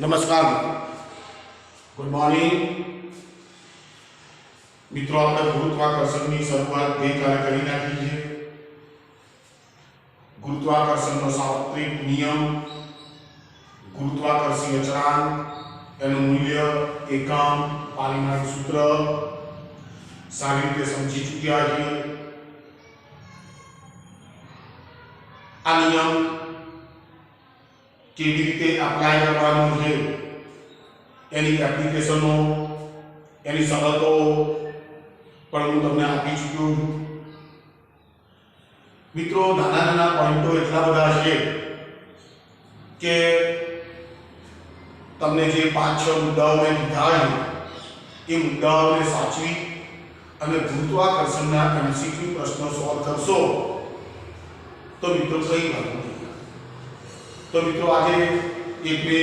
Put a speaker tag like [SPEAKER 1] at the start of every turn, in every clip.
[SPEAKER 1] નમસ્કાર good morning મિત્રો આપણે ગુરુત્વાકર્ષણની શરૂઆત ગઈકાલે કરી નાખી છે ગુરુત્વાકર્ષણનો સાર્વત્રિક નિયમ ગુરુત્વાકર્ષણ અચળાંક એનું મૂલ્ય એકમ પાલીમાનું સૂત્ર સારી રીતે સમજી ચૂક્યા છીએ આ નિયમ કેવી રીતે એપ્લાય કરવાનું છે એની એપ્લિકેશનો એની શરતો પણ હું તમને આપી ચૂક્યો છું મિત્રો નાના નાના પોઈન્ટો એટલા બધા છે કે તમને જે 5-6 મુદ્દાઓ મેં કીધા છે એ મુદ્દાઓને સાચવી અને ગુરુત્વાકર્ષણના MCQ પ્રશ્નો સોલ્વ કરશો તો મિત્રો કઈ વાત નથી तो मित्रों आज एक બે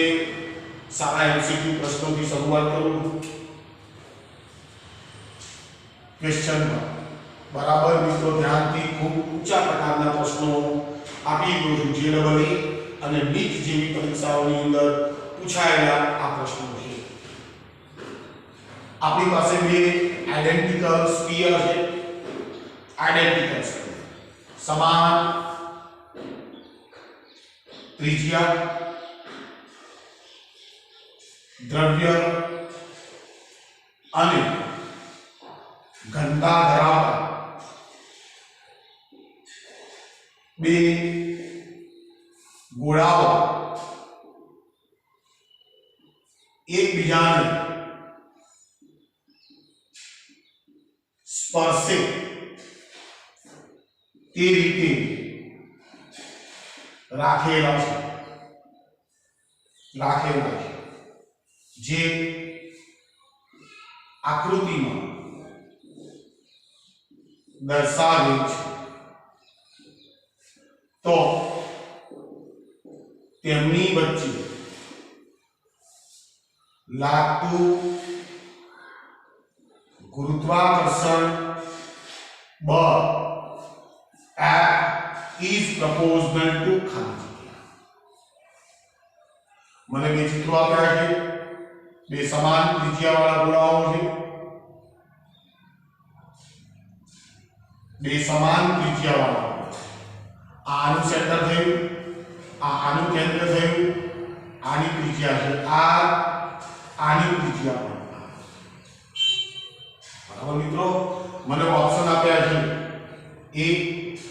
[SPEAKER 1] सारा MCQ प्रश्नों की शुरुआत करूँ क्वेश्चन बराबर मित्रों ध्यान थी खूब ऊंचा प्रकार प्रश्नों आपी गयो JEE અને નીટ જેવી પરીક્ષાઓની અંદર પૂછાયેલા આ પ્રશ્નો છે આપણી પાસે બે આઇડેન્ટિકલ સ્ફિયર છે આઇડેન્ટિકલ સમાન त्रिज्या द्रव्य અને ઘનતા ધરાવતા બે ગોળાઓ એકબીજાને સ્પર્શે તે રીતે રાખેલા છે જે આકૃતિમાં દર્શાવે છે તો તેમની વચ્ચે લાગતું ગુરુત્વાકર્ષણ બળ F is proportional to ખાલી મને બે ચિત્રો આપ્યા છે બે સમાન ત્રિજ્યાવાળા ગોળાઓ છે બે સમાન ત્રિજ્યાવાળા આનું સેન્ટર થયું આનું કેન્દ્ર થયું આની ત્રિજ્યા છે આની ત્રિજ્યા બરાબર મિત્રો મને ઓપ્શન આપ્યા છે A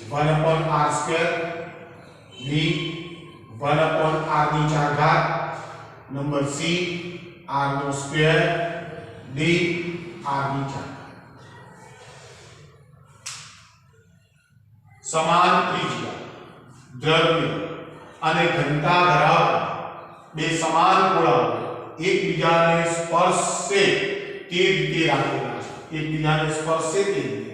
[SPEAKER 1] 1/r², B 1/r ની 4 ઘાત, નંબર C r નો સ્ક્વેર, D r ની 4 સમાન ત્રિજ્યા દ્રવ્ય અને ઘનતા ધરાવતા બે સમાન ગોળાઓ એકબીજાને સ્પર્શે તે રીતે રાખેલા છે એકબીજાને સ્પર્શે તે રીતે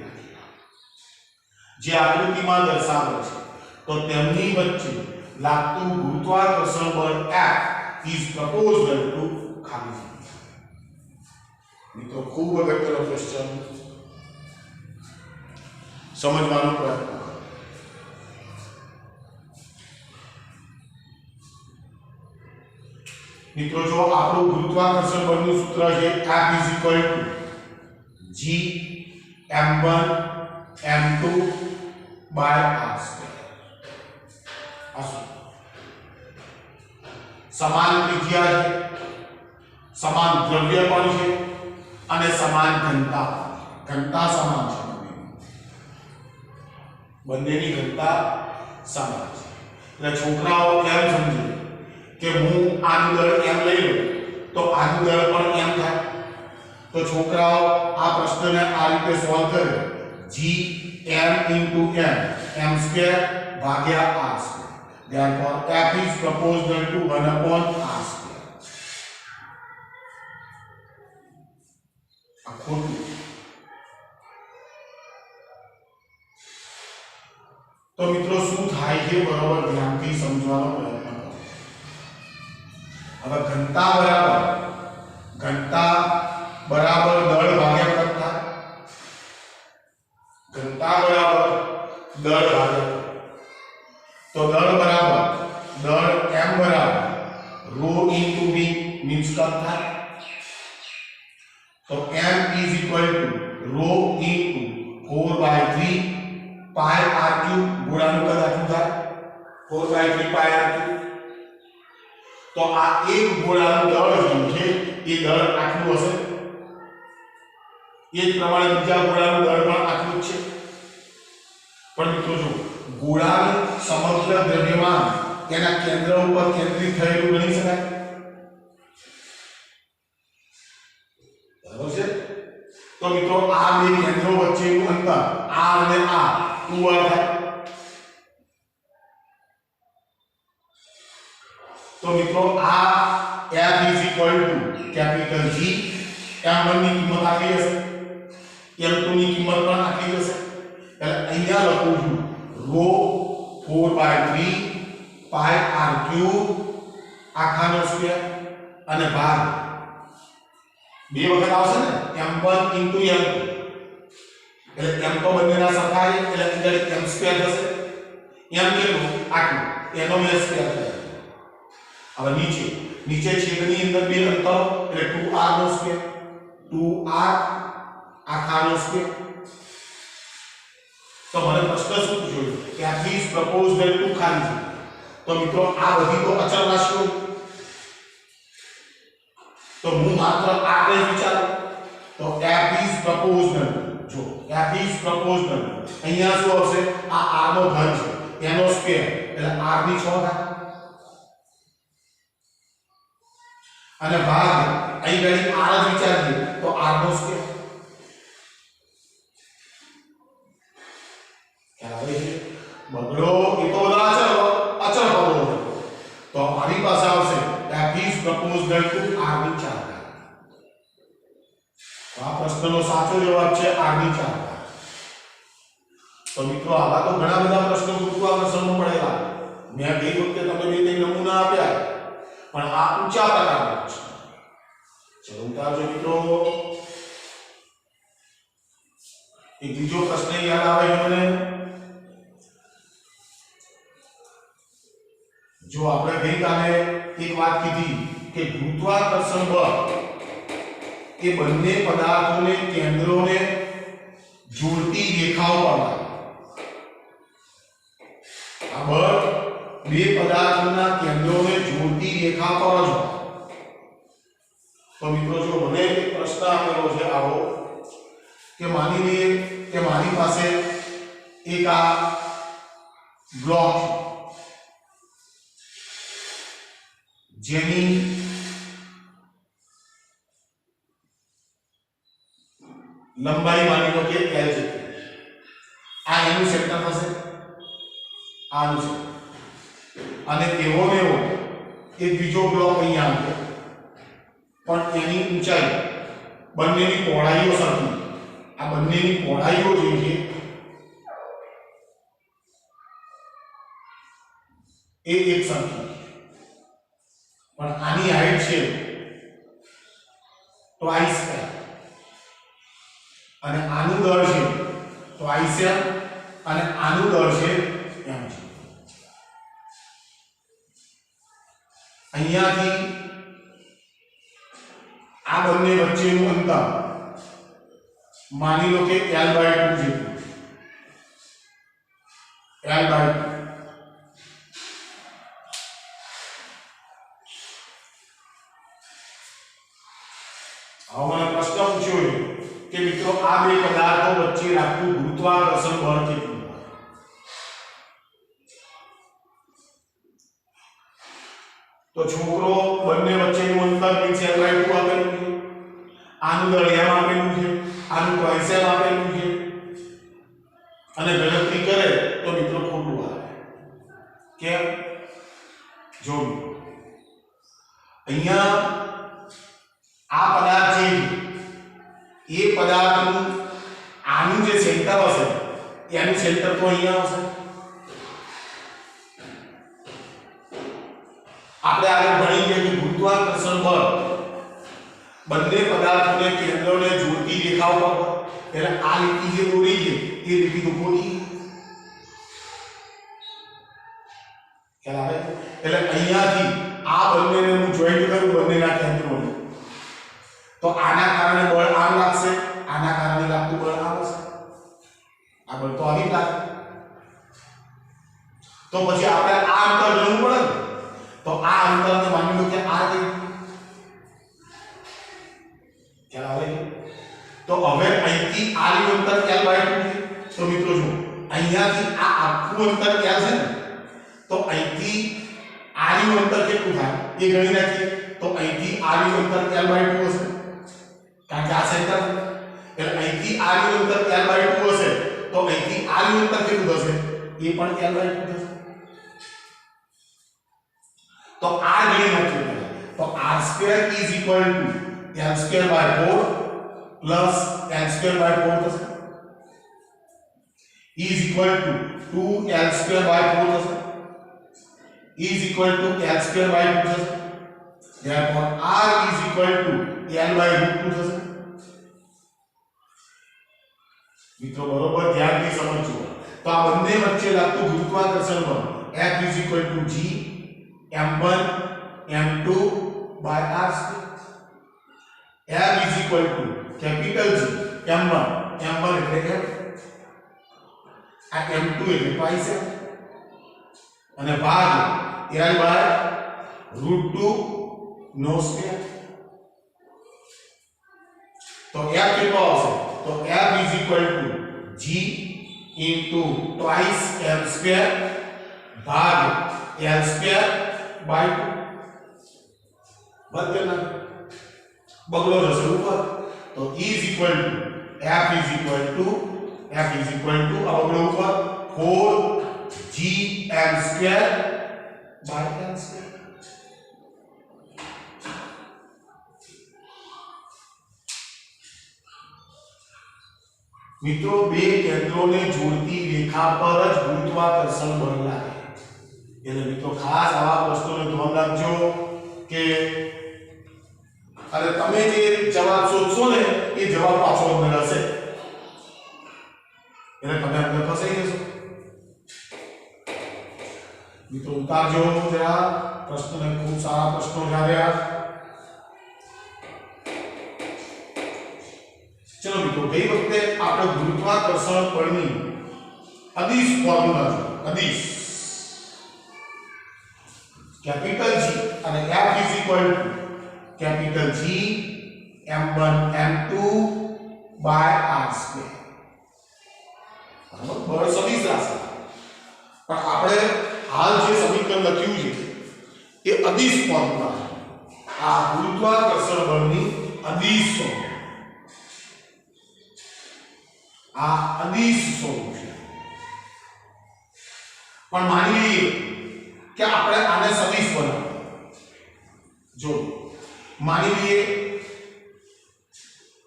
[SPEAKER 1] જે આકૃતિમાં દર્શાવે છે તો તેમની વચ્ચે લાગતું ગુરુત્વાકર્ષણ બળ F is proportional to ખાલી જગ્યા મિત્રો ખૂબ અગત્યનો ક્વેશ્ચન સમજવાનો પ્રયત્ન કરો મિત્રો જો આપણું ગુરુત્વાકર્ષણ બળનું સૂત્ર છે F is equal to G m1 m2 by r². સમાન ત્રિજ્યા છે સમાન દ્રવ્ય પણ છે અને સમાન ઘનતા સમાન છે બંનેની ઘનતા સમાન છે એટલે છોકરાઓ એમ સમજે કે હું આનું દળ m લઈ લઉં તો આનું દળ પણ m થાય તો છોકરાઓ આ પ્રશ્નને આ રીતે સોલ્વ કરે G m into m square ભાગ્યા r square therefore F is proportional to 1/r square આ ખોટું તો મિત્રો શું થાય છે બરોબર ધ્યાનથી સમજવાનો પ્રયત્ન કરો હવે ઘનતા બરાબર દળ ભાગ્યા કદ થાય ઘનતા બરાબર દળ ભાગ્યા तो दल बराबर दल m बराबर रो into v मीन्स कट था। तो m is equal to rho into 4/3 pi r cube ગોળાનું કદ આટલું થાય 4/3 pi r cube। તો આ એક ગોળાનું દળ જે છે એ દળ આટલું હશે, એ જ પ્રમાણે બીજા ગોળાનું દળ પણ આટલું જ છે। પણ મિત્રો જો ગોળાનું સમગ્ર દ્રવ્યમાન તેના કેન્દ્ર ઉપર કેન્દ્રિત થયેલું ગણી શકાય, બરાબર છે? તો મિત્રો આ બે કેન્દ્રો વચ્ચેનું અંતર r અને r 2r થાય। તો મિત્રો આ f is equal to capital G, m1 ની કિંમત આટલી હશે, m2 ની કિંમત પણ આટલી હશે। એટલે અહીંયા લખું છું rho 4/3 pi r cube આખાનો square અને ભાગ બે વખત આવશે ને m1 into m2, એટલે m તો બંનેના સરખા છે એટલે અંદર m સ્ક્વેર થશે, m કેટલું આટલું એનો બે સ્ક્વેર થાય। હવે નીચે છેદની અંદર બે અંતર એટલે 2r નો સ્ક્વેર 2r આખાનો સ્ક્વેર। તો મને પ્રશ્ન શું પૂછ્યો કે આ is proportional to ખાલી છે। તો મિત્રો આ બધી તો અચળ રાશિઓ, તો હું માત્ર આપણે જ વિચારું તો f is proportional, જો f is proportional અહીંયા શું આવશે આ r નો ઘન છે એનો સ્ક્વેર એટલે r ની 6 થાય અને ભાગ અહીં ગણી r જ વિચારીએ તો r નો સ્ક્વેર। બગડો એ તો બધા અચળ પદો છે, તો મારી પાસે આવશે f is proportional to r ની 4 ઘાત। તો આ પ્રશ્નનો સાચો જવાબ છે r ની 4 ઘાત। તો મિત્રો આવા તો ઘણા બધા પ્રશ્નો ગુરુત્વાકર્ષણમાં પડેલા, મેં ગઈ વખતે તમને બે ત્રણ નમૂના આપ્યા, પણ આ ઊંચા પ્રકારનો છે। ચલો ઉતારજો મિત્રો। એક બીજો પ્રશ્ન યાદ આવે છે મને, જો આપણે ગઈકાલે એક વાત કીધી કે ગુરુત્વાકર્ષણ બળ એ બંને પદાર્થોને કેન્દ્રોને જોડતી રેખાઓ પર લાગે। આ બળ બે પદાર્થોના કેન્દ્રોને જોડતી રેખા પર જ હોય। તો મિત્રો જો મને એક પ્રશ્ન આપેલો છે આવો કે માની લઈએ કે મારી પાસે એક આ બ્લોક જેની લંબાઈ માની લો કે L છે, આ એનું સેક્ટર થશે, આનું છે, અને એવો ને એવો એક બીજો બ્લોક અહીંયા આવ્યો પણ એની ઊંચાઈ બંનેની પહોળાઈઓ સરખી, આ બંનેની પહોળાઈઓ જે છે એ એક સરખી, પણ આની હાઈટ છે તો i સ્ક્વેર અને આનું દળ છે તો i સેમ અને આનું દળ છે m છે। અહીંયાથી આ બંને વચ્ચેનું અંતર માની લો કે l/2 જેટલું, l/2। હવે મને પ્રશ્ન પૂછ્યો છે કે મિત્રો આ બે પદાર્થો વચ્ચે લાગતું ગુરુત્વાકર્ષણ બળ કેટલું? તો છોકરો બંને વચ્ચેનું અંતર મીન્સ l/2 આપેલું છે, આનું દળ m આપેલું છે, આનું twice m આપેલું છે, અને ગણતરી કરે તો મિત્રો ખોટું આવે। કેમ? જો અહીંયા આ પદાર્થ છે એ પદાર્થનું આનું જે સેન્ટર હશે એનું સેન્ટર તો અહીંયા આવશે। આપણે આગળ ભણી ગયા કે ગુરુત્વાકર્ષણ બળ બંને પદાર્થોને કેન્દ્રોને જોડતી રેખાઓ પર, એટલે આ લીટી જે દોરી છે એ લીટી તો ખોટી, ખ્યાલ આવે? એટલે અહીંયાથી આ બંનેને હું જોઈન્ટ કરું બંનેના કેન્દ્રોને, તો આના કારણે બળ આમ લાગશે, આના કારણે લાગતું બળ આમ હશે, આ બળ તો આવી લાગે. તો પછી આપણે આ અંતર લેવું પડે ને, તો આ અંતરને માની લો કે આ થઈ, ખ્યાલ આવે? તો હવે અહીંથી આ નું અંતર L/2 છે. તો મિત્રો જો અહીંયાથી આ આખું અંતર L છે ને, તો અહીંથી આ નું અંતર કેટલું થાય એ ગણી નાખીએ. તો અહીંથી આ નું અંતર L/2 હશે, કારણ કે આ સેન્ટર છે. એટલે અહીંથી આ નું અંતર L/2 હશે, તો અહીંથી આ નું અંતર કેટલું થશે? એ પણ L/2 થશે. તો r ગણી નાખીએ. તો r² is equal to L²/4 plus L²/4 થશે, is equal to 2L²/4 થશે, is equal to L²/2 થશે. therefore r is equal to L/√2 થશે. મિત્રો બરોબર ધ્યાનથી સમજો. તો આ બંને વચ્ચે લાગતું ગુરુત્વાકર્ષણ બળ F is equal to G m1 m2 by r². F is equal to capital G m1 એટલે કે આ m2 એટલે પાઈ છે, અને ભાગ L/√2 નો સ્ક્વેર. તો F કેટલો આવશે? તો F is equal to G into twice m² ભાગ L²/2. બદલના બગલો જશે ઉપર. તો is equal to F is equal to આ બગલો ઉપર 4gm²/L². મિત્રો બે કેન્દ્રોને જોડતી રેખા પર જ ગુરુત્વાકર્ષણ બળ લાગે. એટલે મિત્રો ખાસ આવા પ્રશ્નોને ધ્યાન રાખજો કે અને તમે જે જવાબ શોધશો ને એ જવાબ પાછો અંદર હશે, એટલે તમે અંદર ફસાઈ જશો. મિત્રો ઉતારજો જરા પ્રશ્નને, ખૂબ સારા પ્રશ્નો રહ્યા. ચલો મિત્રો, ગઈ વખતે આપણે ગુરુત્વાકર્ષણ બળની અદિશ ફોર્મ્યુલા જોઈ. અદિશ કેપિટલ G અને F is equal to capital G m1 m2 by r². બરાબર, બળ સદિશ રાશિ. પણ આપણે હાલ જે સમીકરણ લખ્યું છે એ અદિશ ફોર્મ્યુલા છે. આ ગુરુત્વાકર્ષણ બળની અદિશ ફોર્મ્યુલા, આ અદિશ સ્વરૂપ છે. પણ માની લઈએ કે આપણે આને સદિશ બનાવીએ. જો માની લઈએ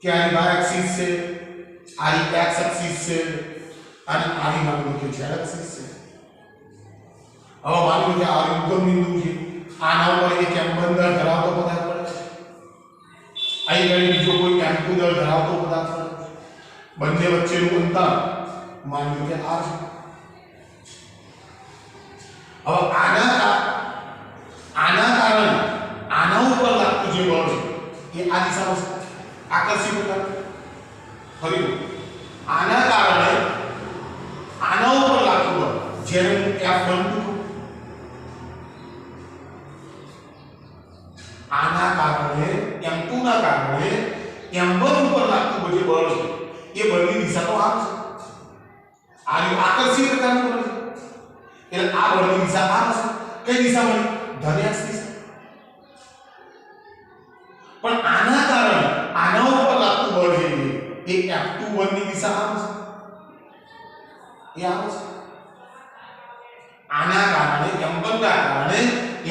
[SPEAKER 1] કે આ y એક્સિસ છે, આ x એક્સિસ છે, અને આની માની લો કે z એક્સિસ છે. હવે માની લો કે આ ઉદ્ગમ બિંદુ છે, આના ઉપર એક m1 દળ ધરાવતો પદાર્થ પડે છે, અહીં ગઈ બીજો કોઈ m2 દળ ધરાવતો પદાર્થ પડે છે. બંને વચ્ચેનું અંતર માની લો કે r છે. હવે આના કારણે આના ઉપર લાગતું જે બળ છે એ આ દિશામાં છે, આકર્ષિત બળ. ફરી આના કારણે આના ઉપર લાગતું બળ જેને હું F12 કહું. આના કારણે m2 ના કારણે m1 ઉપર લાગતું જે બળ છે એ બળની દિશા તો આમ છે. આ આકર્ષિત પ્રકારનું બળ છે, એટલે આ બળની દિશા આમ છે. કઈ દિશામાં? ધન દિશા. પણ આના કારણે આના ઉપર લાગતું બળ છે એ F21 ની દિશા આમ છે, એ આમ છે. આના કારણે m1 ના કારણે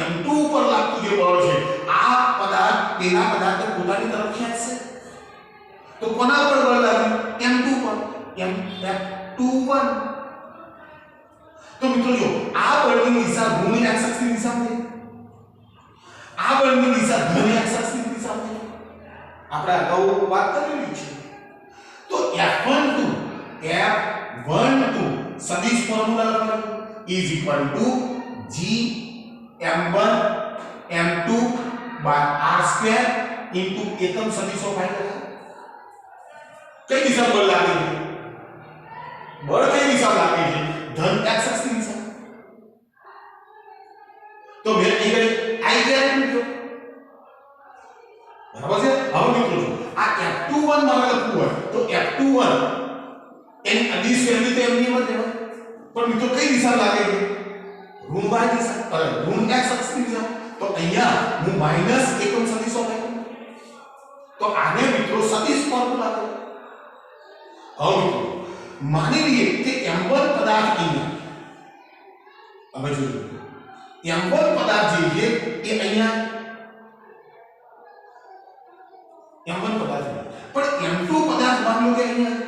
[SPEAKER 1] m2 ઉપર લાગતું જે બળ છે આ પદાર્થ પેલા પદાર્થને પોતાની તરફ ખેંચશે. તો કોના પર બળ લાગ્યું? m2 પર, F21. તો મિત્રો જો આ બળની દિશા ઋણ x અક્ષની દિશામાં છે, આ બળની દિશા ધન x અક્ષની દિશામાં છે. આપણે અગાઉ વાત કરેલી છે. તો F12 સદિશ ફોર્મ્યુલા લખવાનું is equal to G m1 m2 by r² into એકમ સદિશો y લખા કઈ દિશા બળ લાગે છે બળ કઈ દિશા લાગે છે ધન x અક્ષની દિશા તો મેં અહીં I ગેરેન્ટ મૂક્યો બરાબર છે હવે મિત્રો જો આ F21 મારે લખવું હોય તો F21 એની અદિશ વેલ્યુ તો એમની મત લેવાય પણ મિત્રો કઈ દિશા લાગે છે ઋણ y દિશા ઋણ x અક્ષની દિશા તો અહીંયા હું માઈનસ એકમ સદિશો લખું તો આને મિત્રો સદિશ ફોર્મ્યુલા કહે હવે મિત્રો માની લઈએ કે m1 પદાર્થ અહીંયા હવે જોજો m1 પદાર્થ જે છે એ અહીંયા m1 પદાર્થ પણ m2 પદાર્થ માન લો કે અહીંયા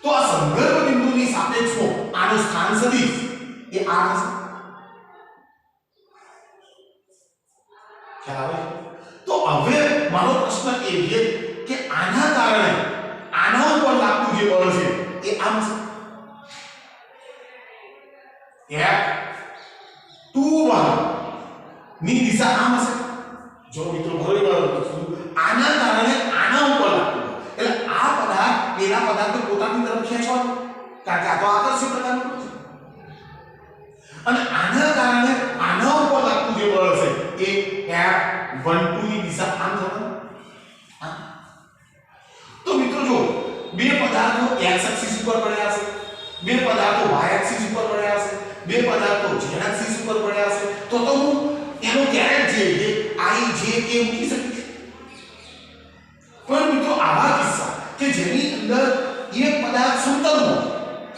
[SPEAKER 1] તો આ સંદર્ભ બિંદુની સાપેક્ષમાં આનો સ્થાન સદિશ એ આ થશે ખ્યાલ આવે તો હવે મારો પ્રશ્ન એ છે કે આના કારણે આના ઉપર લાગતું જે બળ છે એ આમ છે F21 ની દિશા આમ હશે જો મિત્રો બરાબર આના કારણે આના ઉપર લાગતું એટલે આ પદાર્થ પેલા પદાર્થને પોતાની તરફ ખેંચવાનો કારણ કે આ તો આકર્ષી પ્રકારનું છે અને આના કારણે આના ઉપર લાગતું જે બળ છે એ F12 ની દિશા આમ થવાનું તો મિત્રો જો બે પદાર્થો x એક્સિસ ઉપર પડ્યા છે બે પદાર્થો y એક્સિસ ઉપર પડ્યા છે બે પદાર્થો z એક્સિસ ઉપર પડ્યા છે તો હું એનો ક્યારેક જે I j k મૂકી શકીશ પણ મિત્રો આવા કિસ્સા કે જેની અંદર એક પદાર્થ સમતલ હોય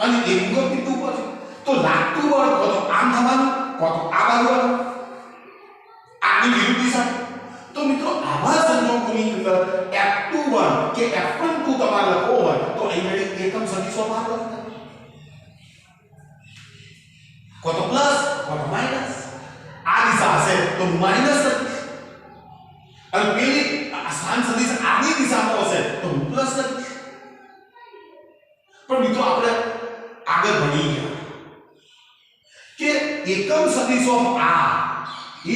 [SPEAKER 1] અને એક બિંદુ ઉપર છે તો લાગતું બળ કો તો આમ થવાનું કો તો આ બાજુ આની વિરુદ્ધ દિશા તો મિત્રો આવા સંજોગોની અંદર F21 કે F12 તમારે લખવો હોય તો અહીંયા એકમ સદિશો માં લખતા કો તો પ્લસ કો તો માઈનસ આ દિશા હશે તો માઈનસ લખીશ અને પેલી સ્થાન સદિશ આની દિશામાં હશે તો પ્લસ લખીશ પણ મિત્રો આપણે આગળ ભણી ગયા કે એકમ સદિશ of r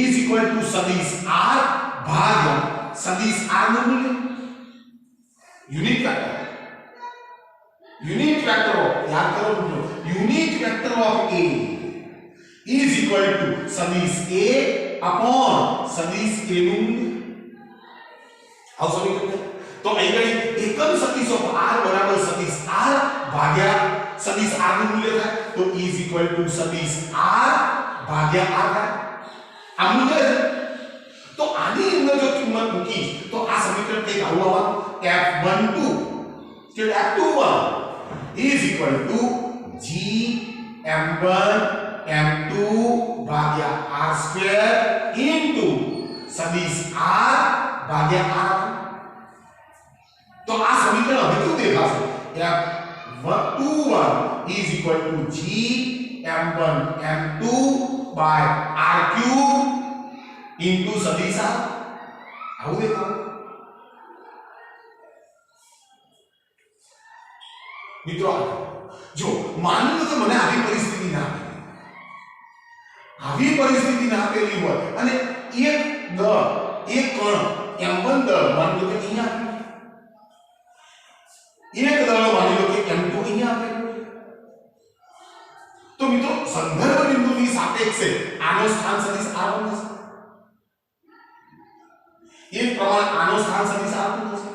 [SPEAKER 1] is equal to સદિશ r ભાગ્યા સદિશ r નું મૂલ્ય યુનિટ વેક્ટર ઓફ યાદ કરો મિત્રો unit vector of a is equal to સદિશ a upon સદિશ a નું મૂલ્ય આવ સમીકરણ તો અહીં એકમ સદિશ ઓફ r બરાબર સદિશ r ભાગ્યા સદિશ r નું મૂલ્ય થાય તો is equal to સદિશ r ભાગ્યા r થાય આ મૂલ્ય છે તો આની અંદર જો કિંમત મૂકી તો આ સમીકરણ કઈ આવું આવવાનું F12 કે F21 is equal to g m1 m2 ભાગ્યા r સ્ક્વેર ઇન્ટુ સદિશ r ભાગ્યા r તો આ સમીકરણ હવે કેવું દેખાશે F21 is equal to g m1 m2 by r cube into સદિશ r આવું દેખાવ મિત્રો જો માની લો કે મને આવી પરિસ્થિતિ ના આપેલી હોય અને એક કણ m1 દળ માની લો કે અહીંયા એક દળ માની લો કે m2 અહીંયા આપેલું તો મિત્રો સંદર્ભ બિંદુની સાપેક્ષે આનો સ્થાન સદિશ r1 થશે એ પ્રમાણે આનો સ્થાન સદિશ r2 થશે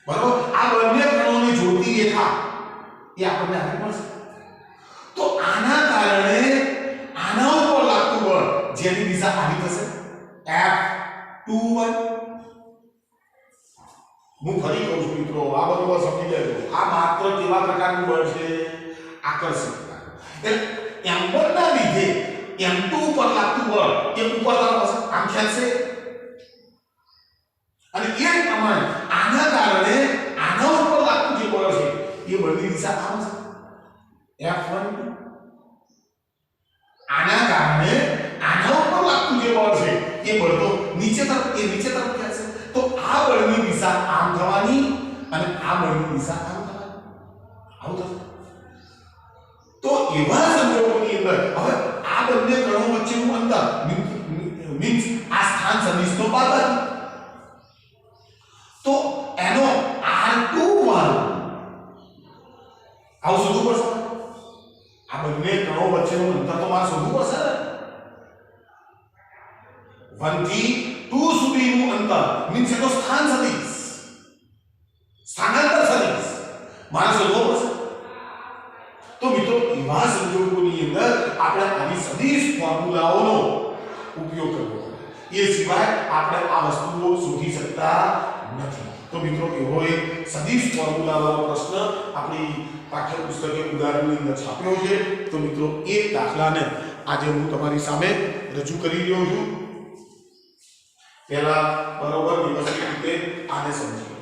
[SPEAKER 1] બરાબર આ બંને કણોની જોડતી રેખા એ આપણને આપી મળશે તો આના કારણે આના ઉપર લાગતું બળ જેની દિશા આવી થશે F21 હું ફરી કહું છું મિત્રો આ બધું સમજી લેજો આ માત્ર કેવા પ્રકારનું બળ છે આકર્ષક એટલે m1 ના લીધે m2 ઉપર લાગતું બળ એ ઉપર તરફ હશે આમ ખેંચશે અને એ પ્રમાણે આના કારણે આના ઉપર લાગતું જે બળ છે એ બળની દિશા આમ છે F1 આના કારણે આના ઉપર લાગતું જે બળ છે એ બળ તો નીચે તરફ ખેંચશે તો આ બળની દિશા આમ થવાની અને આ બળની દિશા આમ થવાની આવું થશે તો એવા સંજોગોની અંદર હવે આ બંને કણો વચ્ચેનું અંતર મીન્સ આ સ્થાન સદિશનો બાદબાકી, તો એનો r2 વાળું આવું શોધવું પડશે. આ બંને કણો વચ્ચેનું અંતર તો મારે શોધવું પડશે ને. 1 થી 2 સુધીનું અંતર મીન્સ એનો સ્થાન સદિશ, સ્થાનાંતર સદિશ મારે શોધવો પડશે. તો મિત્રો એવા સંજોગોની અંદર આપણે આવી સદિશ ફોર્મ્યુલાઓનો ઉપયોગ કરવો પડે. એ સિવાય આપણે આ વસ્તુઓ શોધી શકતા નથી. તો મિત્રો એવો એક સદિશ ફોર્મ્યુલાવાળો પ્રશ્ન આપણી પાઠ્યપુસ્તકે ઉદાહરણની અંદર છાપ્યો છે. તો મિત્રો એ દાખલાને આજે હું તમારી સામે રજૂ કરી રહ્યો છું. પહેલા બરોબર વ્યવસ્થિત રીતે આને સમજી લો.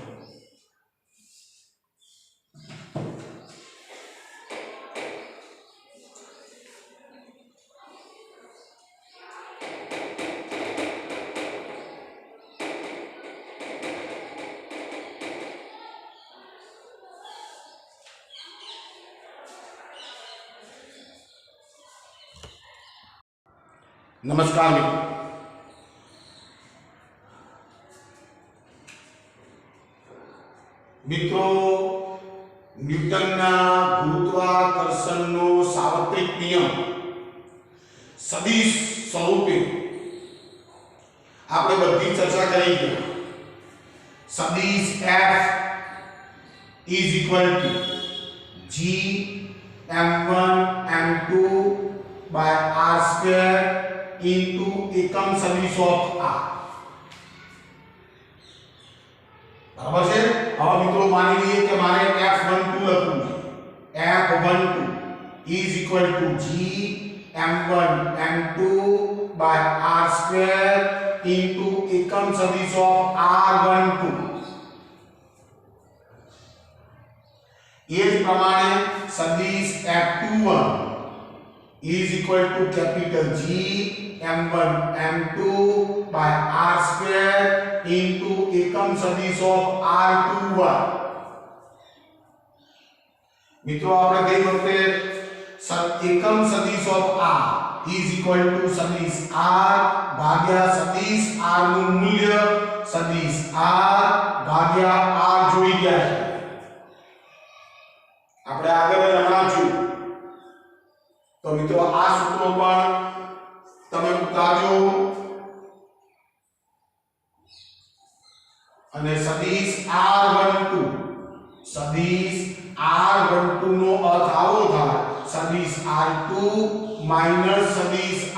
[SPEAKER 1] નમસ્કાર મિત્રો, ન્યૂટનના ગુરુત્વાકર્ષણનો સાર્વત્રિક નિયમ સદિશ સ્વરૂપે આપણે બધી ચર્ચા કરી છે. સદિશ f is equal to g m1 m2 by r square into એકમ સદિશ of r. બરાબર છે. હવે મિત્રો માની લઈએ કે મારે f12 લખવું છે. f12 is equal to g m1 m2 by r square into એકમ સદિશ of r12. એ જ પ્રમાણે સદિશ f21 is equal to capital G m1 m2 by r square into એકમ સદિશ of r21. મિત્રો આપણે ગઈ વખતે એકમ સદિશ of r is equal to સદિશ r ભાગ્યા સદિશ r નું મૂલ્ય સદિશ r ભાગ્યા r જોઈ ગયા છે. આપણે આગળ જણાવશું. તો મિત્રો આ સૂત્રો પણ તમે ઉતારજો અને સદિશ r12 નો અર્થ આવો થાય સદિશ r2 માઈનસ સદિશ r.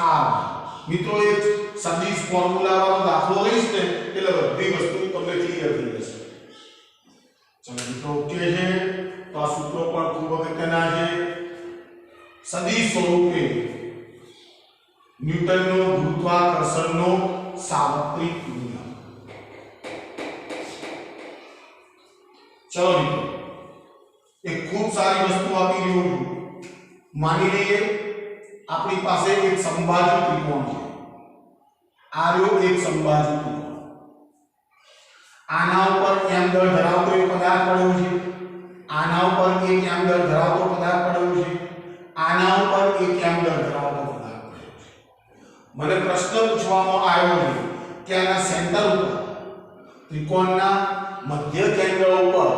[SPEAKER 1] મિત્રો એક સદિશ ફોર્મ્યુલા વાળો દાખલો લઈશ ને એટલે બધી વસ્તુ તમને ક્લિયર થઈ જશે. ચલો મિત્રો ઓકે છે. તો આ સૂત્રો પણ ખૂબ અગત્યના છે. સદિશ સ્વરૂપે ન્યૂટનનો ગુરુત્વાકર્ષણનો સાર્વત્રિક નિયમ. ચલો મિત્રો એક ખૂબ સારી વસ્તુ આપી રહ્યો છું. માની લઈએ આપણી પાસે એક સમબાજુ ત્રિકોણ છે. આ રહ્યો એક સમબાજુ ત્રિકોણ. આના ઉપર m દળ ધરાવતો એક પદાર્થ પડ્યો છે. આના ઉપર એક m દળ ધરાવતો પદાર્થ પડ્યો છે. આના ઉપર એક m દળ ધરાવતો પદાર્થ પડ્યો છે. મને પ્રશ્ન પૂછવામાં આવ્યો છે કે આના સેન્ટર ઉપર ત્રિકોણના મધ્ય કેન્દ્ર ઉપર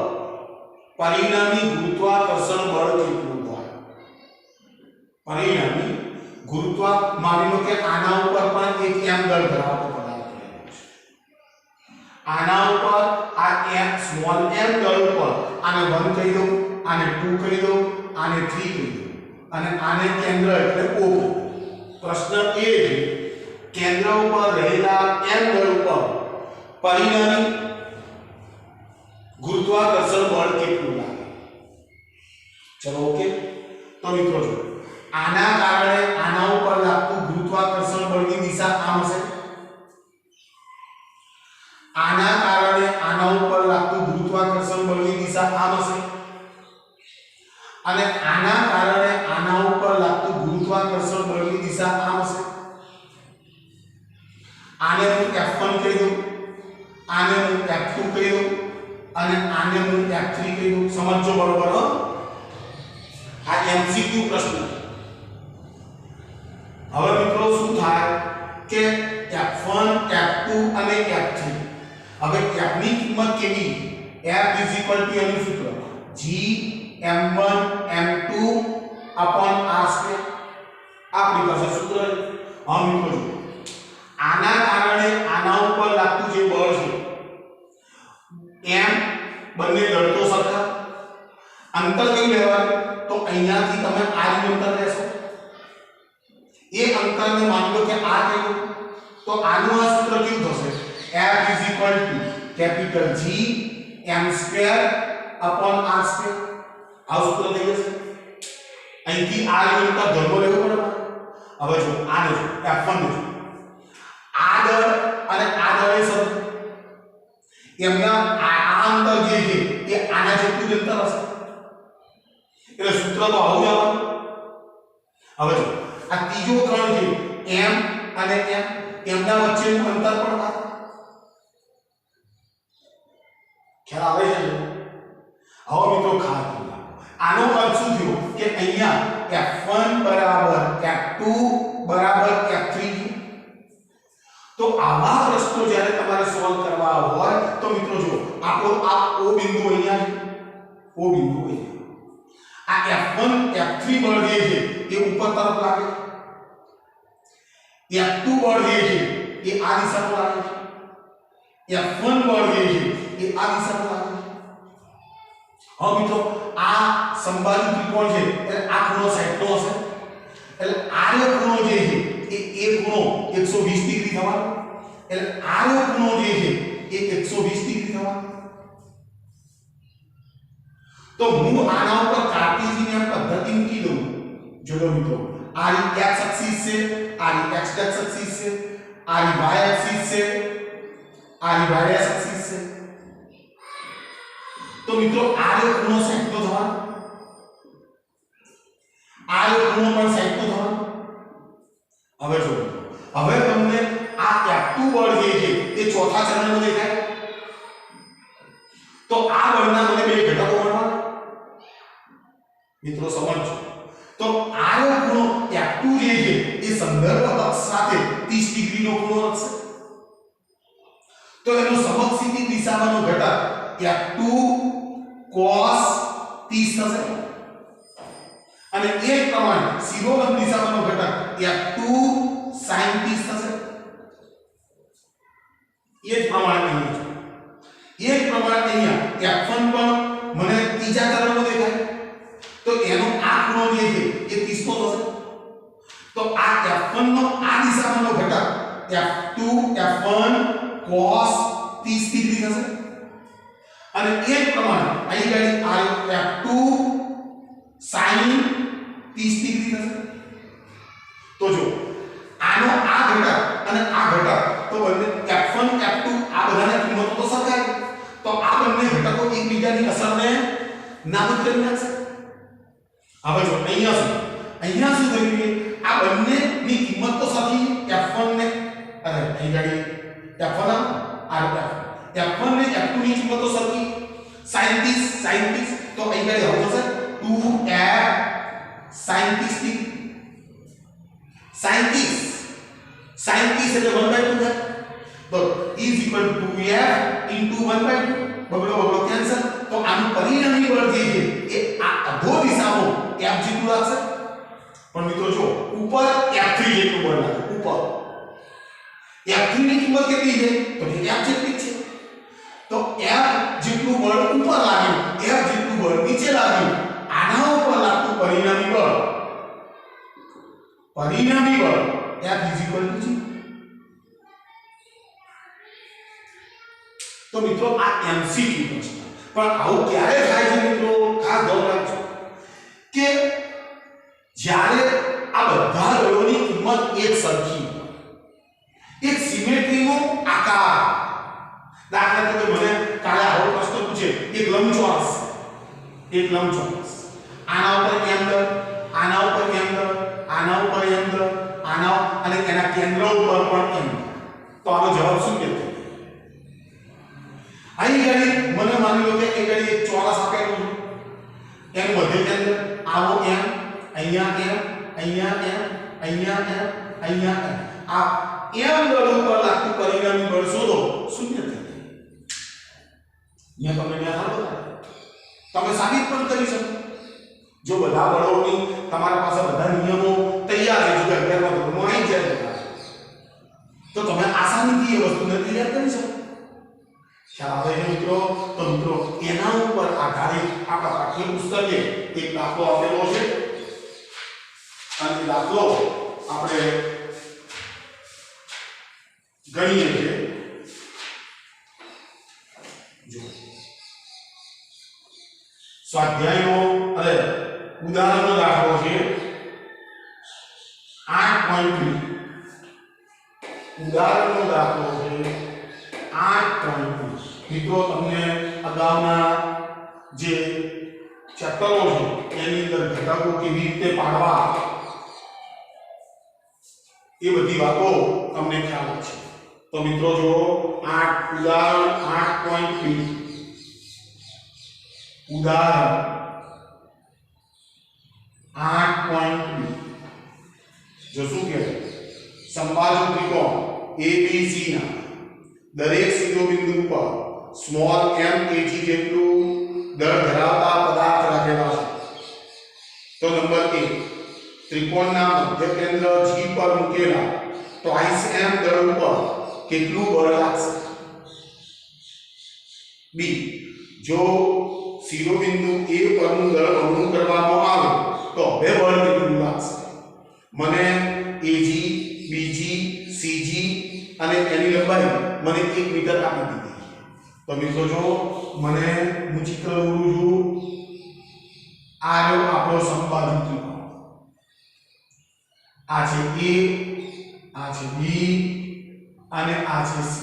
[SPEAKER 1] પરિણામી ગુરુત્વાકર્ષણ બળ કેટલું હોય. પરિણામી માની લો કે આના ઉપર પણ એક m દળ ધરાવતો પદાર્થ પડેલો છે. આના ઉપર આ સ્મોલ m દળ ઉપર આને 1 કહી દો, આને 2 કહી દો, આને 3 કહી દો અને આને કેન્દ્ર એટલે O. પ્રશ્ન એ છે કેન્દ્ર ઉપર રહેલા m દળ ઉપર પરિણામી ગુરુત્વાકર્ષણ બળ કેટલું લાગે. ચલો ઓકે. તો મિત્રો જો આના કારણે આના ઉપર લાગતું ગુરુત્વાકર્ષણ બળની દિશા આમ હશે. આના કારણે આના ઉપર લાગતું ગુરુત્વાકર્ષણ બળની દિશા આમ હશે અને આના કારણે આના ઉપર લાગતું ગુરુત્વાકર્ષણ બળની દિશા આમ હશે. આને હું F1 કહી દઉં, આને હું F2 કહી દઉં અને આને હું F3 કહી દઉં. સમજો બરોબર હો. આ MCQ પ્રશ્ન હવે મિત્રો શું થાય કે f1 f2 અને f3 હવે f ની કિંમત કેવી f એનું સૂત્ર g m1 m2 r2 આપણી પાસે સૂત્ર છે હા મિત્રો જો આના કારણે આના ઉપર લાગતું જે બળ છે m બંને દળ તો સરખા અંતર કયું લેવાનું તો અહીંયાથી તમે r નું અંતર લેશો એ અંતરને માની લો કે આ કયું તો આનું આ સૂત્ર કેવું થશે f capital G m2 r2 આ સૂત્ર થઈ જશે અહીંથી r નું અંતર ધર્મ લેવું પડે હવે જો આને જો f1 ને જો આ દળ અને આ દળ એ સરખું એમના આ અંતર જે છે એ આના જેટલું જ અંતર હશે એટલે સૂત્ર તો આવું જ આવવાનું હવે જો આ ત્રીજો કણ છે m અને m એમના વચ્ચેનું અંતર પણ ખ્યાલ આવે છે હવે મિત્રો ખાસ આનો અર્થ શું થયો કે અહીંયા f1 બરાબર f2 બરાબર f3 તો આવા પ્રશ્નો જ્યારે તમારે સોલ્વ કરવા હોય તો મિત્રો જો આપણો આ o બિંદુ અહીંયા છે o બિંદુ અહીંયા આ f1 f3 બળ જે છે એ ઉપર તરફ લાગે f2 બળ જે છે એ આ દિશામાં લાગે છે f1 બળ જે છે એ આ દિશામાં લાગે છે હવે મિત્રો આ સમબાજુ ત્રિકોણ છે એટલે આ ખૂણો 60 નો હશે એટલે આર્ય ખૂણો જે છે એ ખૂણો 120 ડિગ્રી થવાનો એટલે આર્ય ખૂણો જે છે એ 120 ડિગ્રી થવાનો તો હું આના ઉપર કાર્ટેશિયન પદ્ધતિ મૂકી દઉં જોડો મિત્રો આ x એક્સિસ છે આ x એક્સિસ છે આ y એક્સિસ છે આ y એક્સિસ છે તો મિત્રો આર્ય ખૂણો 60 નો થવાનો આર્ય ખૂણો પણ 60 નો થવાનો હવે જો હવે તમને આ f2 બળ જે છે એ ચોથા ચરણમાં દેખાય તો આ બળના મને બે ઘટકો મળવાના મિત્રો સમજો તો આર્ય ખૂણો f2 જે છે એ સંદર્ભ અક્ષ સાથે 30 ડિગ્રીનો ખૂણો હશે તો એનો સમક્ષિતિ દિશામાંનો ઘટક f2 cos 30 થશે અને એ જ પ્રમાણે શિરોલંબ દિશામાંનો ઘટક f2 sin 30 થશે એ જ પ્રમાણે અહીંયા f1 પણ મને ત્રીજા ચરણમાં દેખાય તો એનો આ ખૂણો જે છે એ 30 નો થશે તો આ f1 નો આ દિશામાંનો ઘટક f2 f1 cos 30 ડિગ્રી થશે અને એ જ પ્રમાણે અહીં ગાડી આ f2 sin 30 ડિગ્રી થશે તો જો આનો આ ઘટક અને આ ઘટક તો બંને f1 f2 આ બધાની કિંમતો તો સરખા તો આ બંને ઘટકો એકબીજાની અસરને નાબૂદ કરી નાખશે હવે જો અહીંયા શું થયું કે આ બંનેની કિંમત તો સરખી f1 ને અરે અહીં ગાડી f1 f1 ને f2 ની કિંમત તો સરખી sin 30 તો અહીં ગાડી હવે થશે 2f sin 30 sin 30 એટલે 1/2 થાય તો is equal to 2f into 1/2 બગડો cancel તો આનું પરિણામી બળ જે છે એ આ અધો દિશામાં f જેટલું લાગશે પણ મિત્રો જો ઉપર f3 જેટલું બળ લાગે ઉપર f3 ની કિંમત કેટલી છે તો કે f જેટલી છે તો f જેટલું બળ ઉપર લાગ્યું f જેટલું બળ નીચે લાગ્યું આના ઉપર લાગતું પરિણામી બળ f g તો મિત્રો આ MCQ પ્રશ્ન પણ આવું ક્યારે થાય છે મિત્રો ખાસ ધ્યાન રાખજો કે જ્યારે આ બધા દળોની કિંમત એક સરખી એક સિમેટ્રીનો આકાર દાખલા તરીકે મને કાલે આવો પ્રશ્ન પૂછે એક લંબચોરસ આના ઉપર m દળ આના ઉપર m દળ આના ઉપર m દળ આના અને એના કેન્દ્ર ઉપર પણ m તો આનો જવાબ શું કહેતો અહીં ગાડી મને માની લો કે એ ગાડી એક ચોરસ આપેલું એનું મધ્ય કેન્દ્ર આવો m અહીંયા m અહીંયા m અહીંયા m અહીંયા m આ m દળ ઉપર લાગતું પરિણામી બળ શોધો શૂન્ય થઈ જાય. મેં તમને ત્યાં તમે સાબિત પણ કરી શકો. જો બધા બળોની તમારા પાસે બધા નિયમો તૈયાર છે, જો અગિયારમાં ધોરણમાં આવી જાય તો તમે આસાનીથી એ વસ્તુને તૈયાર કરી શકો. ખ્યાલ આવે છે મિત્રો? તો મિત્રો એના ઉપર આધારિત આપણા પાઠ્યપુસ્તકે એક દાખલો આપેલો છે અને દાખલો આપણે ગણીએ છીએ. જો સ્વાધ્યાયનો અરે ઉદાહરણનો દાખલો છે 8.2. ઉદાહરણનો દાખલો છે 8.2. મિત્રો તમને અગાઉના જે ચેપ્ટરો છે એની અંદર ઘટકો કેવી રીતે પાડવા એ બધી વાતો તમને ખ્યાલ છે. તો મિત્રો જો ઉદાહરણ 8.2 ઉદાહરણ 8.2 જો શું કહે સમબાજુ ત્રિકોણ ABC ના દરેક શિરોબિંદુ પર સ્મોલ m kg જેટલું દળ ધરાવતા પદાર્થ રાખેલા છે. તો નંબર 1 ત્રિકોણના મધ્ય કેન્દ્ર G પર મૂકેલા ટ્વાઇસ m દળ ઉપર કેટલું બળ લાગશે? B જો શિરોબિંદુ A પરનું દળ બમણું કરવામાં આવે તો બે બળ કેટલું લાગશે? મને AG BG CG અને એની લંબાઈ મને 1 મીટર આપી દીધી. તો મિત્રો જો મને હું ચિત્ર દોરું છું. આ રહ્યો આપણો સમબાજુ ત્રિકોણ. આ છે A, આ છે B અને આ છે C.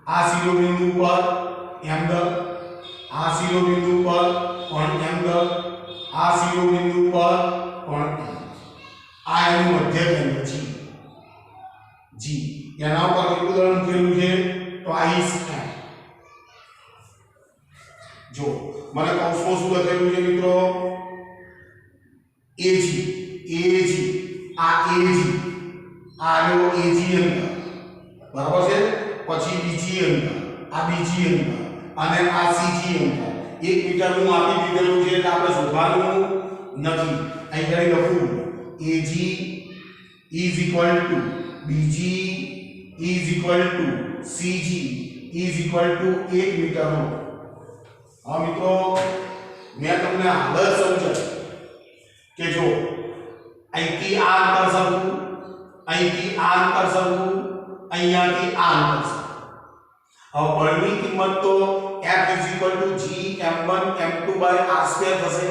[SPEAKER 1] આ શિરોબિંદુ પર m દળ, આ શિરોબિંદુ પર પણ m દળ, આ શિરોબિંદુ પર પણ m. આ એનું મધ્ય કેન્દ્ર છે G. એના ઉપર કેટલું દળ મૂકેલું છે? Twice m. જો મને કૌંસમાં શું લખેલું છે મિત્રો? AG આ AG આ રહ્યો AG અંતર બરાબર છે. પછી BG અંતર, આ BG અંતર અને આ CG અંતર 1 મીટર નું આપી દીધેલું છે એટલે આપણે શોધવાનું નથી. અહીં ઘરે લખું AG is equal to BG is equal to CG is equal to 1 મીટરનો. હા મિત્રો મેં તમને હાલ જ સમજાવ્યું કે જો અહીંથી આ અંતર સરખું, અહીંથી આ અંતર સરખું, અહીંયાથી આ અંતર સરખું. હવે બળની કિંમત તો F is equal to G m1 m2 by r2 થશે.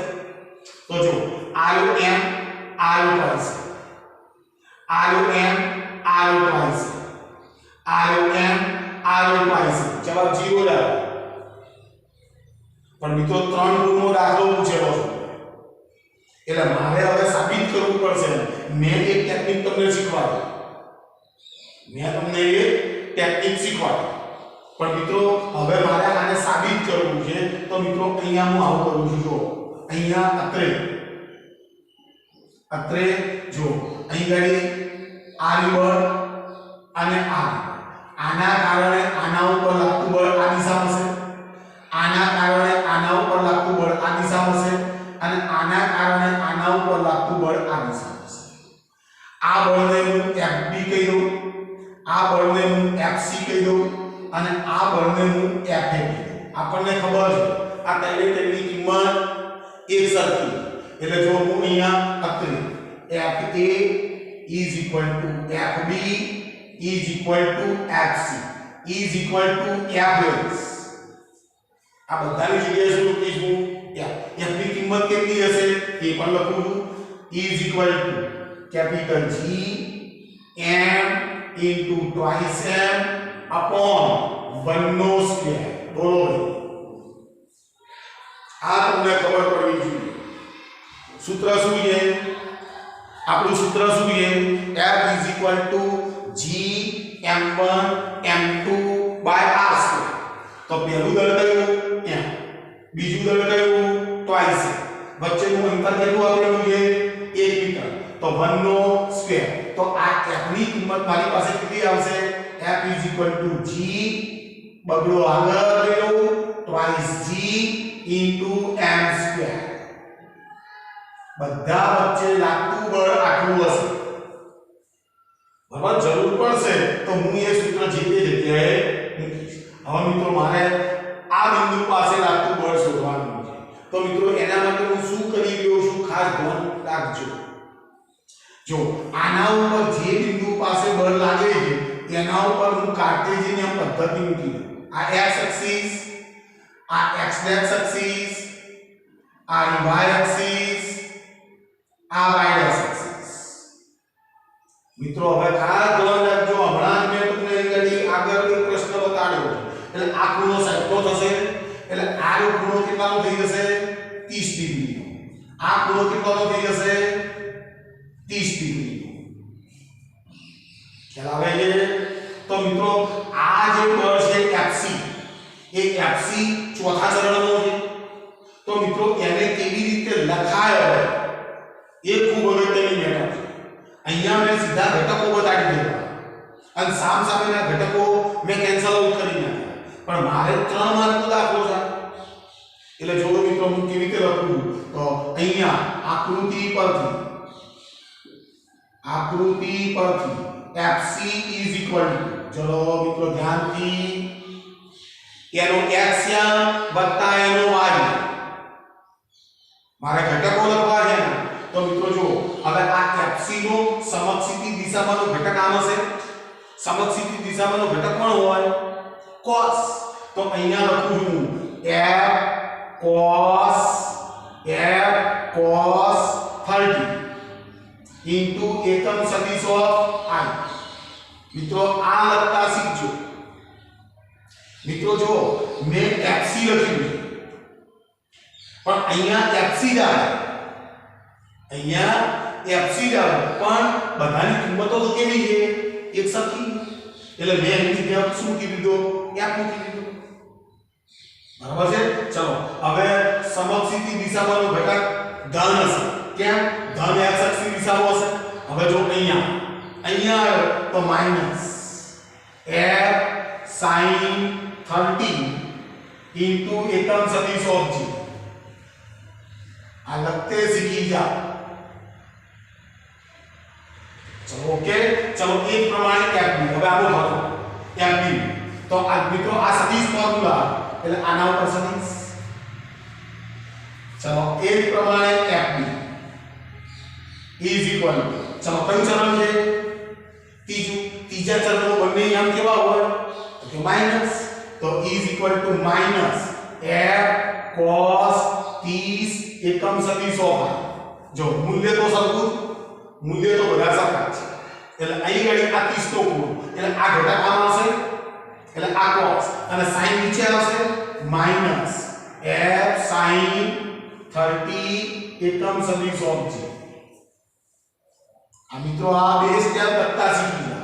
[SPEAKER 1] તો જો r m r twice, r m r twice, r m r twice. જવાબ 0 લાવો. પણ મિત્રો 3 ગુણનો દાખલો પૂછેલો છે એટલે મારે હવે સાબિત કરવું પડશે. મેં એક ટેકનિક તમને શીખવાડી, પણ મિત્રો હવે મારે આને સાબિત કરવું છે. તો મિત્રો અહીંયા હું આવું કરું છું. જો અહીંયા અત્રે જો અહીં ગાડી આ બળ અને આના કારણે આના ઉપર લાગતું બળ આ દિશામાં છે, આના કારણે આના ઉપર લાગતું બળ આ દિશામાં છે અને આના કારણે આના ઉપર લાગતું બળ આ દિશામાં છે. આ બળને હું FB કહી દઉં, આ બળને હું FC કહી દઉં અને આ બળને હું FA કહી દઉં. આપણને ખબર છે આ તેની કિંમત એક સરખી. એટલે જો હું અહીંયા અત્રે FA is equal to FB is equal to FC is equal to FS. આ બધાની જગ્યાએ શું લખીશું? F ની કિંમત કેટલી હશે એ પણ લખું છું. is equal to capital G m into twice m upon 1 no square. બોલો આ તમને ખબર પડવી જોઈએ. સૂત્ર શું છે? આપણું સૂત્ર શું છે? F is equal to G m1 m2 by r2. તો પહેલું દળ કયું? m. બીજું દળ કયું? twice. વચ્ચેનું અંતર કેટલું આપેલું છે? 1 મીટર. તો 1 નો સ્ક્વેર તો આ f ની કિંમત મારી પાસે કેટલી આવશે f g બગડો આગળ લઈ લઉં twice g into m square બધા વચ્ચે લાગતું બળ આટલું હશે બરાબર જરૂર પડશે તો હું એ સૂત્ર જે તે જગ્યાએ મૂકીશ હવે મિત્રો મારે આ બિંદુ પાસે લાગતું બળ શોધવાનું છે તો મિત્રો એના માટે હું શું કરી રહ્યો છું ખાસ ધ્યાન રાખજો જો આના ઉપર જે બિંદુ પાસે બળ લાગે છે તેના ઉપર હું કાર્ટેશિયન પદ્ધતિ મૂકી દઉં આ x એક્સિસ આ x એક્સિસ આ y એક્સિસ આ y એક્સિસ મિત્રો હવે ખાસ ધ્યાન રાખજો હમણાં મેં તમને અહીં આગળ એક પ્રશ્ન બતાડ્યો એટલે આ ખૂણો સાઈડનો થશે એટલે આ ખૂણો કેટલાનો થઈ જશે 30 ડિગ્રીનો આ ખૂણો કેટલાનો થઈ જશે 30 ડિગ્રીનો ખ્યાલ આવે છે તો મિત્રો આ જે બળ છે Fc એ Fc ચોથા ચરણનો છે તો મિત્રો એને કેવી રીતે લખાય એ ખૂબ અગત્યની મેટર છે અહીંયા મેં સીધા ઘટકો બતાડી દીધા અને સામસામેના ઘટકો મેં કેન્સલ આઉટ કરી નાખ્યા પણ મારે 3 માર્કનો દાખલો છે એટલે જો મિત્રો હું કેવી રીતે લખું તો અહીંયા આકૃતિ પરથી Fc ચલો મિત્રો ધ્યાનથી એનો x વત્તા એનો y મારે ઘટકો લખવા છે તો મિત્રો જો હવે આ Fc નો સમક્ષિતિ દિશામાંનો ઘટક આમ હશે સમક્ષિતિ દિશામાંનો ઘટક કોણ હોય cos તો અહીંયા લખું છું f cos 30 into એકમ સદિશ ઓફ i મિત્રો આ લખતા શીખજો મિત્રો જો મેં Fc લખ્યું છે પણ અહીંયા Fc જાય પણ બધાની કિંમતો તો કેવી છે એક સરખી એટલે મેં એની જગ્યાએ શું મૂકી દીધો f મૂકી દીધો બરાબર છે ચલો હવે સમક્ષિતિ દિશામાંનો ઘટક ધન હશે કેમ ધન x અક્ષની દિશામાં હશે હવે જો અહીંયા તો માઈનસ f sin 30 into એકમ સદિશ ઓફ g આ લખતે શીખી જાઓ ચલો ઓકે ચલો એ પ્રમાણે f હવે આવો ધરો f તો આ મિત્રો આ સદિશ ફોર્મ્યુલા એટલે આના ઉપર સદિશ ચલો એ પ્રમાણે f ઇઝ ઇક્વલ ચલો કયું ચરણ છે ત્રીજા ચરણમાં બંને આમ કેવા હોય તો કે માઈનસ તો is equal to minus f cos 30 એકમ સદિશ ઓફ જો મૂલ્ય તો સરખું મૂલ્ય તો બધા સરખા છે એટલે અહીં ગણી આ 30 નો ખૂણો એટલે આ ઘટક આમ આવશે એટલે આ cos અને sin નીચે આવશે માઈનસ f sin 30 એકમ સદિશ ઓફ છે આ મિત્રો આ બે સ્ટેપ લખતા શીખી ગયા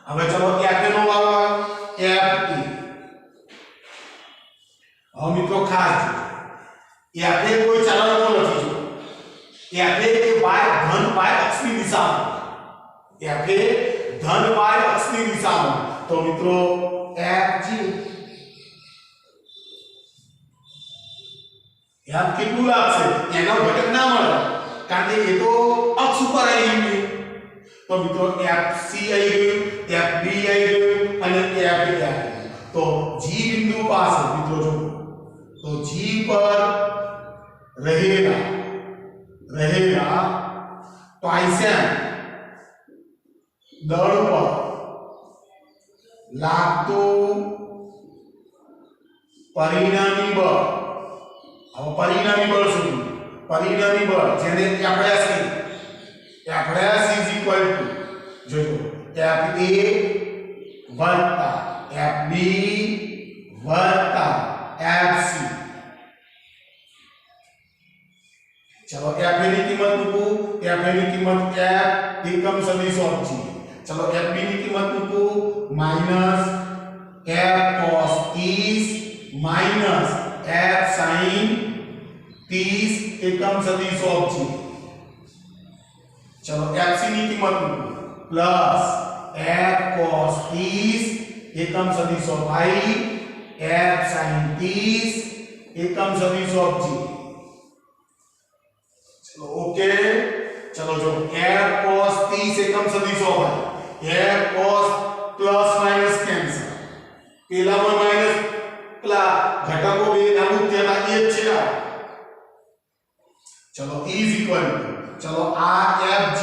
[SPEAKER 1] હવે ચલો f નો વાળો f હવે મિત્રો ખાસ એ આપણે કોઈ ચલણનો નથી જો એ આપણે કે y ધન y અક્ષની દિશામાં એ આપણે ધન y અક્ષની દિશામાં તો મિત્રો f કેટલું લાગશે એનો ઘટક ના મળે કારણ કે એ તો અક્ષ ઉપર આવી ગયું તો મિત્રો fc આવી ગયું fb આવી ગયું અને fb આવી ગયું તો g બિંદુ પાસે મિત્રો જો તો g પર रहेगा ट्वाइसेम दड़ पर लागतो परिणामी बळ હવે પરિણામી બળ શું પરિણામી બળ જેને એફએસ કહે એફએસ ઇઝ ઇક્વલ ટુ જોજો fa વત્તા fb વત્તા fc चलो f ની કિંમત મૂકું f ની કિંમત f એકમ સદિશ ઓફ g चलो fb ની કિંમત મૂકું minus f cos 30 minus f sin 30 એકમ સદિશ ઓફ g चलो fc ની કિંમત મૂકો પ્લસ f cos 30 એકમ સદિશ ઓફ i f sin 30 એકમ સદિશ ઓફ g. चलो ओके, चलो जो f cos 30 एकम सदिश ऑफ है f cos plus minus cancel પેલા માં માઈનસ પેલા ઘટકો બે નાનું તેના એ જ છે. ચલો ઇઝ ઇક્વલ ટુ ચલો આ fg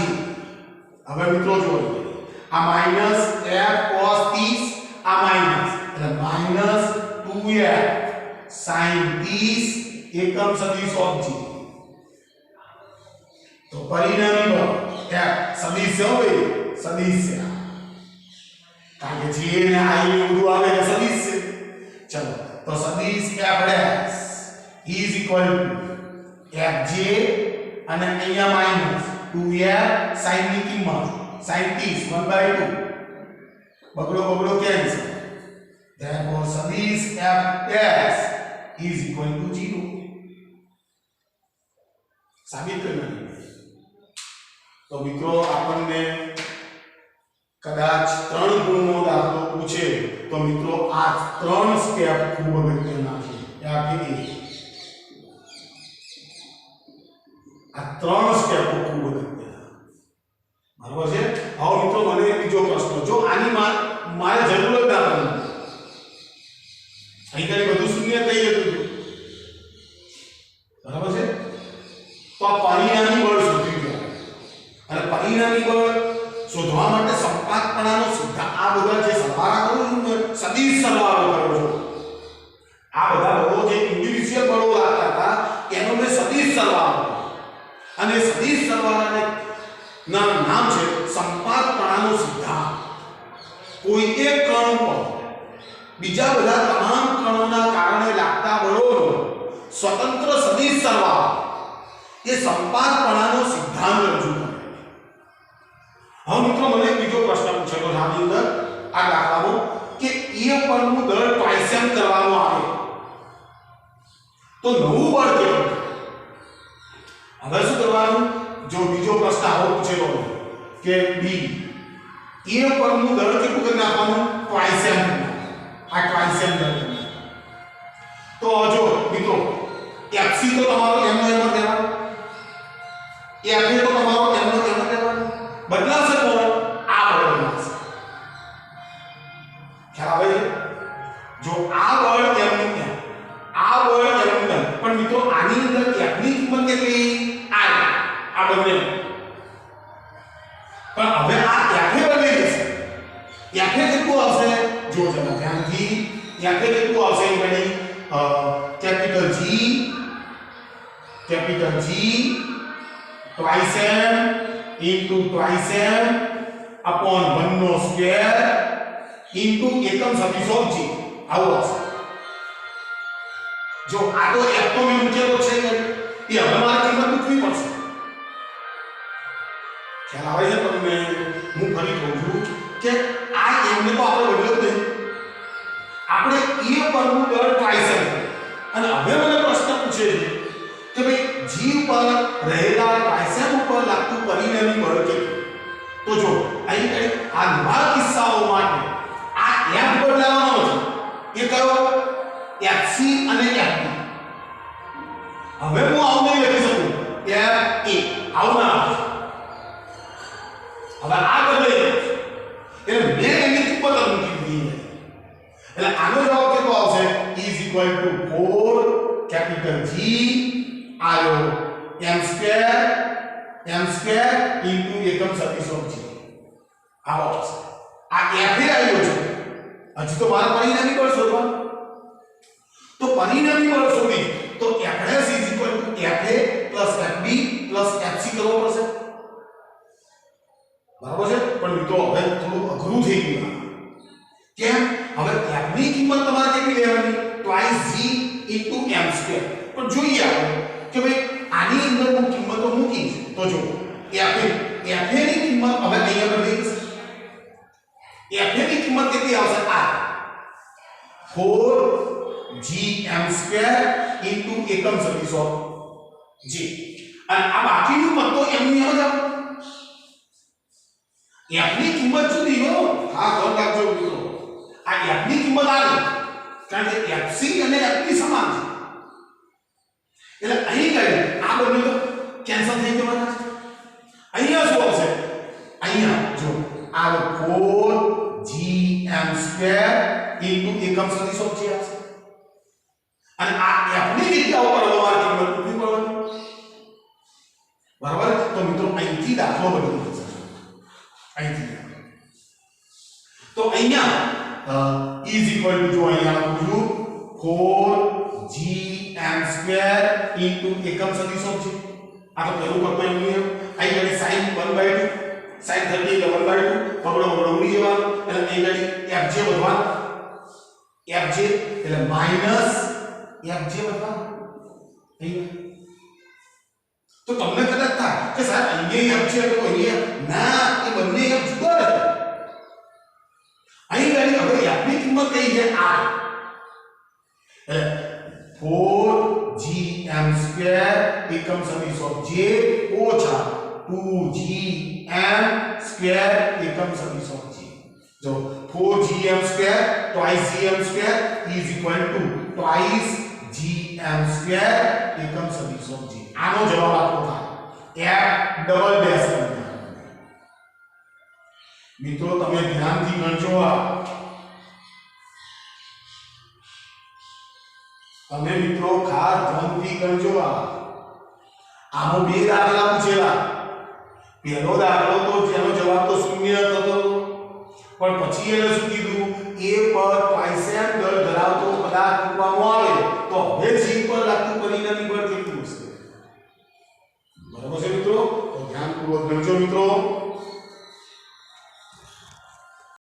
[SPEAKER 1] હવે મિત્રો જોજો આ માઈનસ f cos 30 આ માઈનસ એટલે માઈનસ 2f sin 30 એકમ સદિશ ઓફ g. तो परिणामी बल f सदिश होवे सदिश से કારણ કે g ને i ને બધું આવે એટલે સદિશ છે. ચલો તો સદિશ f dash is equal to fj અને અહીંયા માઈનસ 2f sin ની કિંમત sin 30 1/2 બગડો કેન્સલ therefore સદિશ f dash is equal to 0 સાબિત કરવાનું. तो मित्रों આપણને કદાચ 3 ગુણનો દાખલો પૂછે તો મિત્રો આ 3 સ્ટેપ ખૂબ અગત્યના છે. આ 3 સ્ટેપ ખૂબ અગત્યના. બરાબર છે. હવે મિત્રો મને બીજો પ્રશ્ન, જો આની મારે જરૂર જ ના પડે અહીં કરી બધું શૂન્ય થઈ જતું બરાબર છે તો આ પરિણામી બળ શોધી ગયા અને પરિણામી બળ શોધવા માટે સંપાતપણાનો સિદ્ધાંત આ બધા જે સરવાળા કરો છો સદિશ સરવાળો કરો છો આ બધા બળો જે ઇન્ડિવિડ્યુઅલ બળો લાગતા હતા એનો મેં સદિશ સરવાળો અને સદિશ સરવાળાને નામ છે સંપાતપણાનો સિદ્ધાંત. કોઈ એક કણ પર બીજા બધા તમામ કણોના કારણે લાગતા બળોનો સ્વતંત્ર સદિશ સરવાળો એ સંપાતપણાનો સિદ્ધાંત રજૂ કરે. હવે મિત્રો મને બીજો પ્રશ્ન પૂછેલો છે આની અંદર આ દાખલામાં કે એ પરનું દળ ટ્વાઇસેમ કરવામાં આવે તો નવું બળ કેટલું. હવે શું કરવાનું, જો બીજો પ્રશ્ન આવો પૂછેલો કે બી એ પરનું દળ કેટલું કરી નાખવાનું ટ્વાઇસેમ, આ ટ્વાઇસેમ દળ. તો જો મિત્રો fc તો તમારો એમનો એમ જ રહેવાનો, fa તો તમારો એમનો એમ જ રહેવાનો, બદલાશે કોણ આ બળ બદલાશે. ખ્યાલ આવે છે. જો આ બળ એમનું એમ આ બળ એમનું એમ પણ મિત્રો આની અંદર f ની કિંમત કેટલી આ બંને પણ હવે આ fa બદલાઈ જશે. fa કેટલું આવશે જો જરા ધ્યાનથી fa કેટલું આવશે એની capital G twice m into twice m upon 1 નો સ્ક્વેર into એકમ સદિશ ઓફ g આવું આવશે. જો આ તો f તો મેં મૂકેલો છે એ હવે મારે કિંમત મૂકવી પડશે. ખ્યાલ આવે છે તમને. હું ફરી કહું છું કે આ m ને તો આપણે બદલ્યો જ નહીં, આપણે e પરનું દળ twice m અને હવે મને પ્રશ્ન પૂછે છે કે ભાઈ g પર રહેલા twice m ઉપર લાગતું પરિણામી બળ કેટલું. તો જો અહીં આ નવા કિસ્સાઓ માટે આ f બદલાવાનો છે એ કયો fc અને fb. હવે હું આવું નહીં લખી શકું fa આવું ના આવે. હવે આ બદલાઈ એટલે મેં એની કિંમત મૂકી દીધી. એટલે આનો જવાબ કેટલો આવશે is equal to 4 capital G આયો m square into એકમ સદિશ ઓફ g આવો આવશે. આ f આવ્યો છે. હજી તો મારા પરિણામી બળ શોધવાનું. તો પરિણામી બળ શોધી તો f' is equal to fa plus fb plus fc કરવો પડશે. બરાબર છે. પણ મિત્રો હવે થોડું અઘરું થઈ ગયું. કેમ? હવે f ની કિંમત તમારે કેટલી લેવાની twice g into m square. પણ જોઈએ આપણે કે ભાઈ આની અંદર હું કિંમતો મૂકીશ તો જો fa ની કિંમત હવે અહીંયા બદલી જશે. fa ની કિંમત કેટલી આવશે આ 4gm square into એકમ સદિશ ઓફ g અને આ બાકીનું પદ તો m ની એમ જ આવે. f ની કિંમત જુદી હો હા ધ્યાન રાખજો મિત્રો આ f ની કિંમત આવી કારણ કે fc અને f ની સમાન છે એટલે અહીં કઈ આ બંને તો કેન્સલ થઈ જવાના છે અહીંયા શું આવશે અહીંયા જો આ 4gm² એકમ સદિશ ઓફ g આવશે અને આ f ની જગ્યા ઉપર તમારે કિંમત મૂકવી પડવાની બરાબર તો મિત્રો અહીંથી દાખલો બની જશે અહીંથી તો અહીંયા ઇઝ ઇક્વલ ટુ જો અહીંયા લખું છું 4gm² એકમ સદિશ ઓફ g આ તો પેલું પદ નિયમ અહીં ગણી sin 1/2 sin 30 એટલે 1/2 પકડો ઉડી જવાનું એટલે અહીં ગણી fj વધવાનું fj એટલે માઈનસ fj વધવાનું અહીં તો તમને કદાચ થાય કે સાહેબ અહીંયા f છે તો અહીંયા ના એ બંને f જુદા રહે અહીં ગણી હવે f ની કિંમત કઈ છે r એટલે 4gm² એકમ સદિશ ઓફ j ઓછા 2gm² એકમ સદિશ ઓફ j જો 4gm² twice gm² is equal to twice gm² એકમ સદિશ ઓફ j આનો જવાબ આપો થાય f ડબલ ડેશ મિત્રો તમે ધ્યાનથી ગણજો આ તમે મિત્રો ખાસ ધ્યાનથી ગણજો આનો બે દાખલા પૂછેલા પહેલો દાખલો તો જેનો જવાબ તો શૂન્ય હતો પણ પછી એને શું કીધું a પર twice m દળ ધરાવતો પદાર્થ મૂકવામાં આવે તો હવે g પર લાગતું પરિણામી બળ કેટલું હશે બરાબર છે મિત્રો તો ધ્યાનપૂર્વક ગણજો મિત્રો